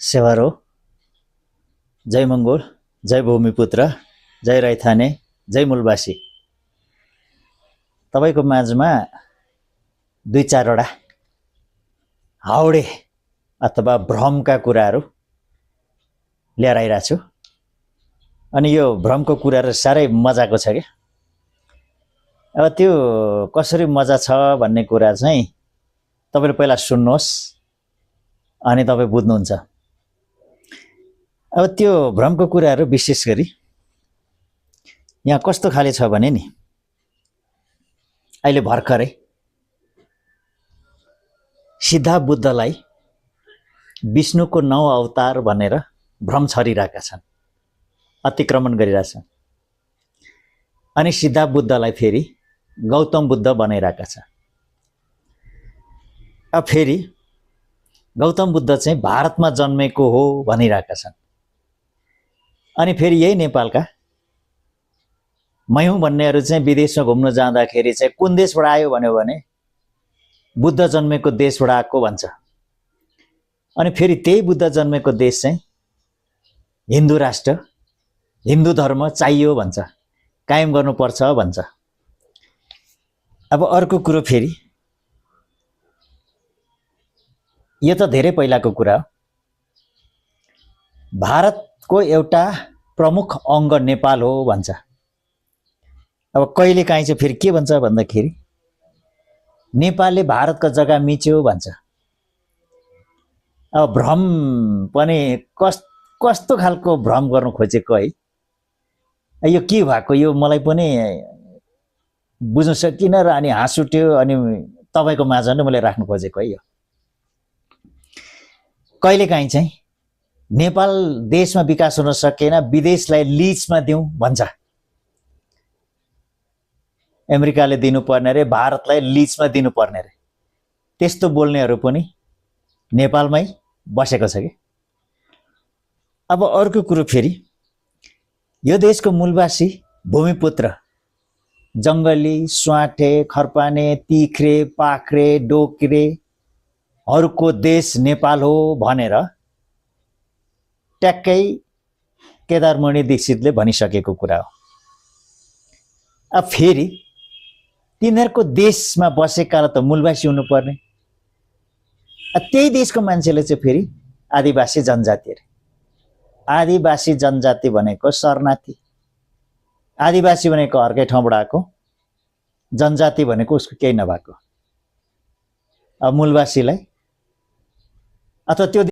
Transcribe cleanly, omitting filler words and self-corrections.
सेवारो, जय मङ्गोल, जय भूमिपुत्र, जय रैथाने, जय मूलवासी। तपाईको माझमा दुई चारवटा हाउडे अथवा भ्रमका कुराहरू लिएर आइरहेको छु। अनि यो भ्रमको कुराहरू साह्रै मजाको छ के। अब त्यो कसरी मजा छ भन्ने कुरा चाहिँ तपाईले पहिला सुन्नुहोस् अनि तपाई बुझ्नुहुन्छ। अब त्यो भ्रमको कुराहरू विशेष गरी यहाँ कस्तो खाले छ भने नि, अहिले भर्खरै सिद्धा बुद्धलाई विष्णुको 9 अवतार भनेर भ्रम छरिरहेका छन्, अतिक्रमण गरिरहेछन्। अनि सिद्धा बुद्धलाई फेरि गौतम बुद्ध बनाइरहेका छन्। अब फेरि गौतम बुद्ध चाहिँ भारतमा जन्मेको हो भनिरहेका छन्। अनि फेरि यही नेपालका मयौं भन्नेहरू चाहिँ विदेशमा घुम्न जाँदाखेरि चाहिँ कुन देशबाट आयो भन्यो भने बुद्ध जन्मेको देशबाट आएको भन्छ। अनि फेरि त्यही बुद्ध जन्मेको देश चाहिँ हिन्दू राष्ट्र, हिन्दू धर्म चाहियो भन्छ, कायम गर्नुपर्छ भन्छ। अब अर्को कुरो फेरि यो त धेरै पहिलाको कुरा हो। भारतको एउटा प्रमुख अङ्ग नेपाल हो भन्छ। अब कहिले काहीँ चाहिँ फेरि के भन्छ भन्दाखेरि नेपालले भारतको जग्गा मिच्यो भन्छ। अब भ्रम पनि कस्तो खालको भ्रम गर्नु खोजेको है। यो के भएको यो मलाई पनि बुझ्न सकिनँ र अनि हाँस उठ्यो। अनि तपाईको माझमा नै मैले राख्नु खोजेको है। यो कहिले काहीँ चाहिँ नेपाल देशमा विकास हुन सकेन, विदेशलाई लिजमा दिउँ भन्छ। अमेरिकाले दिनुपर्ने रे, भारतलाई लिजमा दिनुपर्ने रे, त्यस्तो बोल्नेहरू पनि नेपालमै बसेको छ कि। अब अर्को कुरो फेरि यो देशको मूलवासी भूमिपुत्र जङ्गली, स्वाटे, खरपाने, तिख्रे, पाख्रे, डोक्रेहरूको देश नेपाल हो भनेर ट्याक्कै केदारमणि दीक्षितले भनिसकेको कुरा हो। अब फेरि तिनीहरूको देशमा बसेका त मूलवासी हुनुपर्ने। त्यही देशको मान्छेले चाहिँ फेरि आदिवासी जनजाति अरे। आदिवासी जनजाति भनेको शरणार्थी, आदिवासी भनेको अर्कै ठाउँबाट आएको, जनजाति भनेको उसको केही नभएको। अब मूलवासीलाई अथवा त्यो